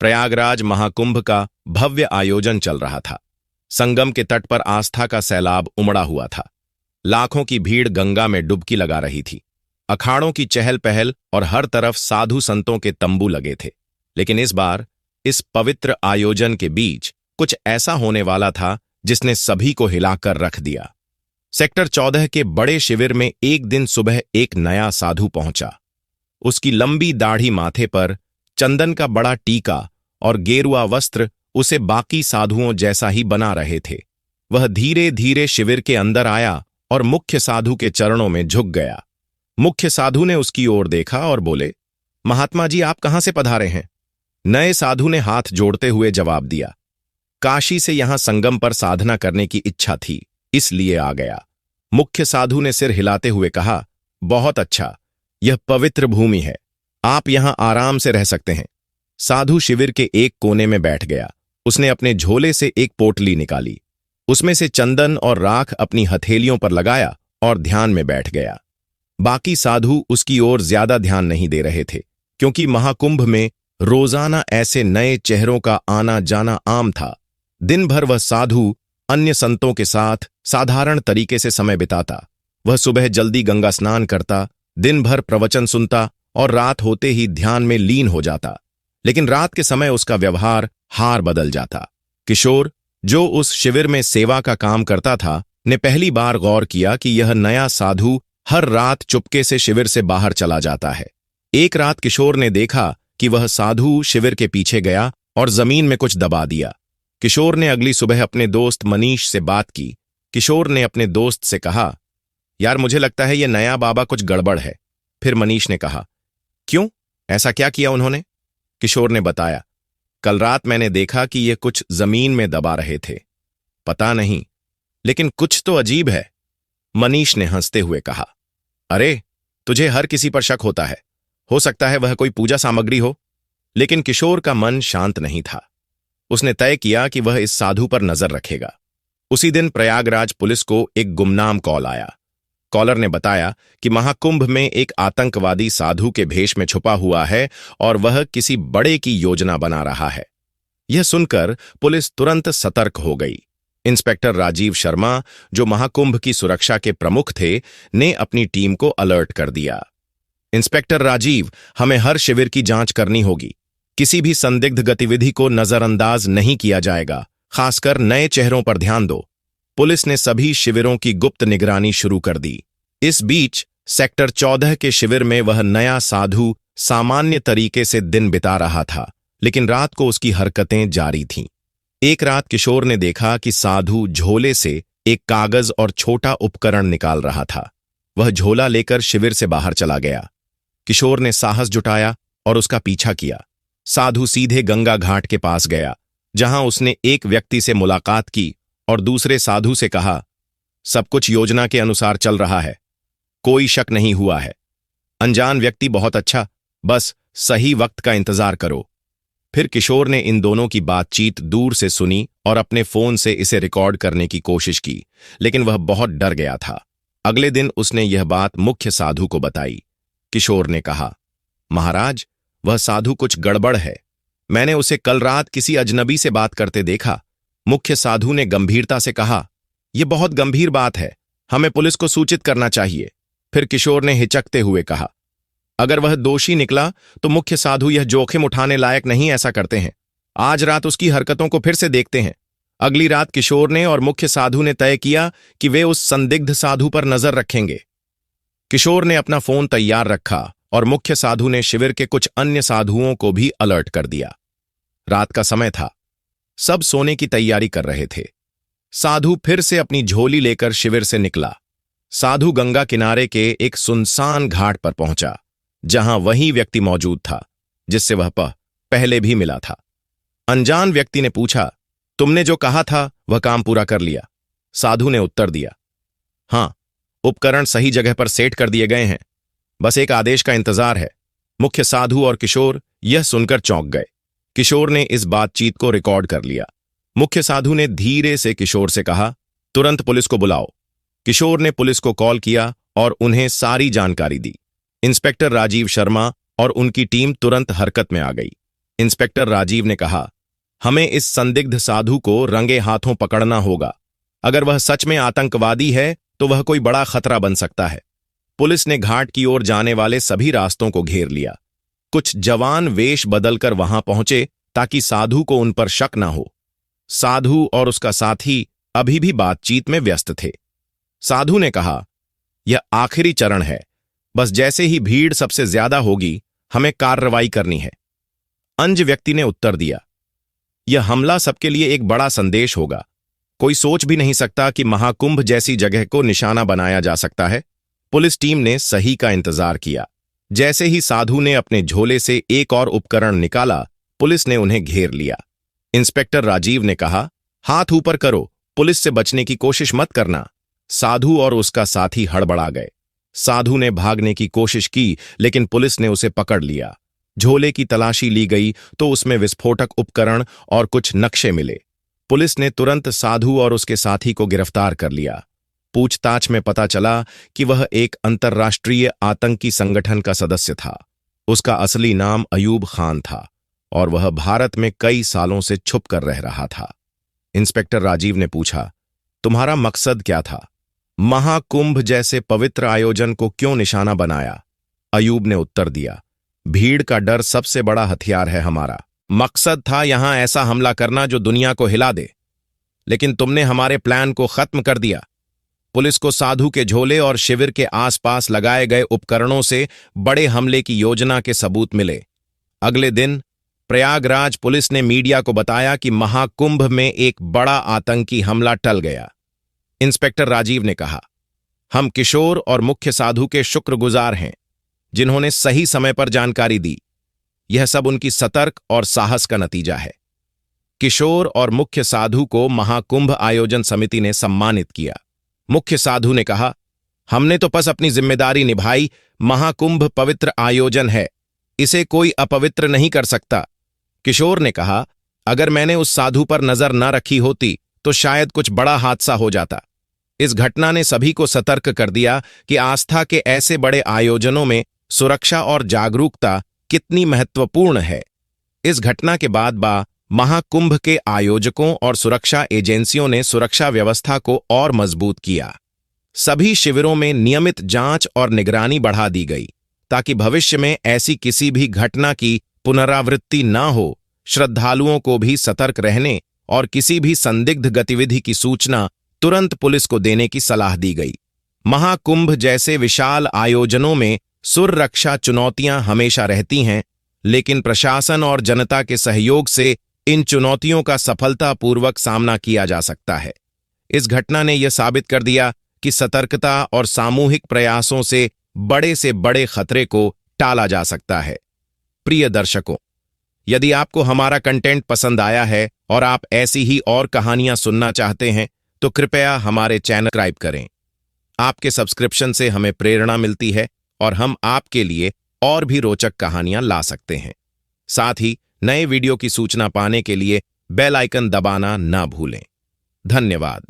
प्रयागराज महाकुंभ का भव्य आयोजन चल रहा था। संगम के तट पर आस्था का सैलाब उमड़ा हुआ था। लाखों की भीड़ गंगा में डुबकी लगा रही थी। अखाड़ों की चहल पहल और हर तरफ साधु संतों के तंबू लगे थे। लेकिन इस बार इस पवित्र आयोजन के बीच कुछ ऐसा होने वाला था जिसने सभी को हिलाकर रख दिया। सेक्टर 14 के बड़े शिविर में एक दिन सुबह एक नया साधु पहुंचा। उसकी लंबी दाढ़ी, माथे पर चंदन का बड़ा टीका और गेरुआ वस्त्र उसे बाकी साधुओं जैसा ही बना रहे थे। वह धीरे धीरे शिविर के अंदर आया और मुख्य साधु के चरणों में झुक गया। मुख्य साधु ने उसकी ओर देखा और बोले, महात्मा जी, आप कहां से पधारे हैं? नए साधु ने हाथ जोड़ते हुए जवाब दिया, काशी से यहां संगम पर साधना करने की इच्छा थी, इसलिए आ गया। मुख्य साधु ने सिर हिलाते हुए कहा, बहुत अच्छा, यह पवित्र भूमि है, आप यहां आराम से रह सकते हैं। साधु शिविर के एक कोने में बैठ गया। उसने अपने झोले से एक पोटली निकाली, उसमें से चंदन और राख अपनी हथेलियों पर लगाया और ध्यान में बैठ गया। बाकी साधु उसकी ओर ज्यादा ध्यान नहीं दे रहे थे, क्योंकि महाकुंभ में रोजाना ऐसे नए चेहरों का आना जाना आम था। दिन भर वह साधु अन्य संतों के साथ साधारण तरीके से समय बिताता। वह सुबह जल्दी गंगा स्नान करता, दिन भर प्रवचन सुनता और रात होते ही ध्यान में लीन हो जाता। लेकिन रात के समय उसका व्यवहार हार बदल जाता। किशोर, जो उस शिविर में सेवा का काम करता था, ने पहली बार गौर किया कि यह नया साधु हर रात चुपके से शिविर से बाहर चला जाता है। एक रात किशोर ने देखा कि वह साधु शिविर के पीछे गया और जमीन में कुछ दबा दिया। किशोर ने अगली सुबह अपने दोस्त मनीष से बात की। किशोर ने अपने दोस्त से कहा, यार, मुझे लगता है यह नया बाबा कुछ गड़बड़ है। फिर मनीष ने कहा, क्यों, ऐसा क्या किया उन्होंने? किशोर ने बताया, कल रात मैंने देखा कि ये कुछ जमीन में दबा रहे थे। पता नहीं, लेकिन कुछ तो अजीब है। मनीष ने हंसते हुए कहा, अरे, तुझे हर किसी पर शक होता है, हो सकता है वह कोई पूजा सामग्री हो। लेकिन किशोर का मन शांत नहीं था। उसने तय किया कि वह इस साधु पर नजर रखेगा। उसी दिन प्रयागराज पुलिस को एक गुमनाम कॉल आया। कॉलर ने बताया कि महाकुंभ में एक आतंकवादी साधु के भेष में छुपा हुआ है और वह किसी बड़े की योजना बना रहा है। यह सुनकर पुलिस तुरंत सतर्क हो गई। इंस्पेक्टर राजीव शर्मा, जो महाकुंभ की सुरक्षा के प्रमुख थे, ने अपनी टीम को अलर्ट कर दिया। इंस्पेक्टर राजीव, हमें हर शिविर की जांच करनी होगी। किसी भी संदिग्ध गतिविधि को नजरअंदाज नहीं किया जाएगा, खासकर नए चेहरों पर ध्यान दो। पुलिस ने सभी शिविरों की गुप्त निगरानी शुरू कर दी। इस बीच सेक्टर 14 के शिविर में वह नया साधु सामान्य तरीके से दिन बिता रहा था, लेकिन रात को उसकी हरकतें जारी थीं। एक रात किशोर ने देखा कि साधु झोले से एक कागज और छोटा उपकरण निकाल रहा था। वह झोला लेकर शिविर से बाहर चला गया। किशोर ने साहस जुटाया और उसका पीछा किया। साधु सीधे गंगा घाट के पास गया, जहां उसने एक व्यक्ति से मुलाकात की और दूसरे साधु से कहा, सब कुछ योजना के अनुसार चल रहा है, कोई शक नहीं हुआ है। अनजान व्यक्ति बहुत अच्छा, बस सही वक्त का इंतजार करो। फिर किशोर ने इन दोनों की बातचीत दूर से सुनी और अपने फोन से इसे रिकॉर्ड करने की कोशिश की, लेकिन वह बहुत डर गया था। अगले दिन उसने यह बात मुख्य साधु को बताई। किशोर ने कहा, महाराज, वह साधु कुछ गड़बड़ है। मैंने उसे कल रात किसी अजनबी से बात करते देखा। मुख्य साधु ने गंभीरता से कहा, यह बहुत गंभीर बात है, हमें पुलिस को सूचित करना चाहिए। फिर किशोर ने हिचकते हुए कहा, अगर वह दोषी निकला तो मुख्य साधु यह जोखिम उठाने लायक नहीं ऐसा करते हैं। आज रात उसकी हरकतों को फिर से देखते हैं। अगली रात किशोर ने और मुख्य साधु ने तय किया कि वे उस संदिग्ध साधु पर नजर रखेंगे। किशोर ने अपना फोन तैयार रखा और मुख्य साधु ने शिविर के कुछ अन्य साधुओं को भी अलर्ट कर दिया। रात का समय था, सब सोने की तैयारी कर रहे थे। साधु फिर से अपनी झोली लेकर शिविर से निकला। साधु गंगा किनारे के एक सुनसान घाट पर पहुंचा, जहां वही व्यक्ति मौजूद था जिससे वह पहले भी मिला था। अनजान व्यक्ति ने पूछा, तुमने जो कहा था वह काम पूरा कर लिया? साधु ने उत्तर दिया, हां, उपकरण सही जगह पर सेट कर दिए गए हैं, बस एक आदेश का इंतजार है। मुख्य साधु और किशोर यह सुनकर चौंक गए। किशोर ने इस बातचीत को रिकॉर्ड कर लिया। मुख्य साधु ने धीरे से किशोर से कहा, तुरंत पुलिस को बुलाओ। किशोर ने पुलिस को कॉल किया और उन्हें सारी जानकारी दी। इंस्पेक्टर राजीव शर्मा और उनकी टीम तुरंत हरकत में आ गई। इंस्पेक्टर राजीव ने कहा, हमें इस संदिग्ध साधु को रंगे हाथों पकड़ना होगा। अगर वह सच में आतंकवादी है तो वह कोई बड़ा खतरा बन सकता है। पुलिस ने घाट की ओर जाने वाले सभी रास्तों को घेर लिया। कुछ जवान वेश बदलकर वहां पहुंचे ताकि साधु को उन पर शक न हो। साधु और उसका साथी अभी भी बातचीत में व्यस्त थे। साधु ने कहा, यह आखिरी चरण है, बस जैसे ही भीड़ सबसे ज्यादा होगी हमें कार्रवाई करनी है। अंज व्यक्ति ने उत्तर दिया, यह हमला सबके लिए एक बड़ा संदेश होगा। कोई सोच भी नहीं सकता कि महाकुंभ जैसी जगह को निशाना बनाया जा सकता है। पुलिस टीम ने सही का इंतजार किया। जैसे ही साधु ने अपने झोले से एक और उपकरण निकाला, पुलिस ने उन्हें घेर लिया। इंस्पेक्टर राजीव ने कहा, हाथ ऊपर करो, पुलिस से बचने की कोशिश मत करना। साधु और उसका साथी हड़बड़ा गए। साधु ने भागने की कोशिश की, लेकिन पुलिस ने उसे पकड़ लिया। झोले की तलाशी ली गई तो उसमें विस्फोटक उपकरण और कुछ नक्शे मिले। पुलिस ने तुरंत साधु और उसके साथी को गिरफ्तार कर लिया। पूछताछ में पता चला कि वह एक अंतर्राष्ट्रीय आतंकी संगठन का सदस्य था। उसका असली नाम अयूब खान था और वह भारत में कई सालों से छुप कर रह रहा था। इंस्पेक्टर राजीव ने पूछा, तुम्हारा मकसद क्या था? महाकुंभ जैसे पवित्र आयोजन को क्यों निशाना बनाया? अयूब ने उत्तर दिया, भीड़ का डर सबसे बड़ा हथियार है हमारा। मकसद था यहां ऐसा हमला करना जो दुनिया को हिला दे, लेकिन तुमने हमारे प्लान को खत्म कर दिया। पुलिस को साधु के झोले और शिविर के आसपास लगाए गए उपकरणों से बड़े हमले की योजना के सबूत मिले। अगले दिन प्रयागराज पुलिस ने मीडिया को बताया कि महाकुंभ में एक बड़ा आतंकी हमला टल गया। इंस्पेक्टर राजीव ने कहा, हम किशोर और मुख्य साधु के शुक्रगुजार हैं, जिन्होंने सही समय पर जानकारी दी। यह सब उनकी सतर्क और साहस का नतीजा है। किशोर और मुख्य साधु को महाकुंभ आयोजन समिति ने सम्मानित किया। मुख्य साधु ने कहा, हमने तो बस अपनी जिम्मेदारी निभाई। महाकुंभ पवित्र आयोजन है, इसे कोई अपवित्र नहीं कर सकता। किशोर ने कहा, अगर मैंने उस साधु पर नजर न रखी होती तो शायद कुछ बड़ा हादसा हो जाता। इस घटना ने सभी को सतर्क कर दिया कि आस्था के ऐसे बड़े आयोजनों में सुरक्षा और जागरूकता कितनी महत्वपूर्ण है। इस घटना के बाद महाकुंभ के आयोजकों और सुरक्षा एजेंसियों ने सुरक्षा व्यवस्था को और मजबूत किया। सभी शिविरों में नियमित जांच और निगरानी बढ़ा दी गई ताकि भविष्य में ऐसी किसी भी घटना की पुनरावृत्ति न हो। श्रद्धालुओं को भी सतर्क रहने और किसी भी संदिग्ध गतिविधि की सूचना तुरंत पुलिस को देने की सलाह दी गई। महाकुंभ जैसे विशाल आयोजनों में सुरक्षा चुनौतियां हमेशा रहती हैं, लेकिन प्रशासन और जनता के सहयोग से इन चुनौतियों का सफलतापूर्वक सामना किया जा सकता है। इस घटना ने यह साबित कर दिया कि सतर्कता और सामूहिक प्रयासों से बड़े खतरे को टाला जा सकता है। प्रिय दर्शकों, यदि आपको हमारा कंटेंट पसंद आया है और आप ऐसी ही और कहानियां सुनना चाहते हैं तो कृपया हमारे चैनल सब्सक्राइब करें। आपके सब्सक्रिप्शन से हमें प्रेरणा मिलती है और हम आपके लिए और भी रोचक कहानियां ला सकते हैं। साथ ही नए वीडियो की सूचना पाने के लिए बेल आइकन दबाना ना भूलें। धन्यवाद।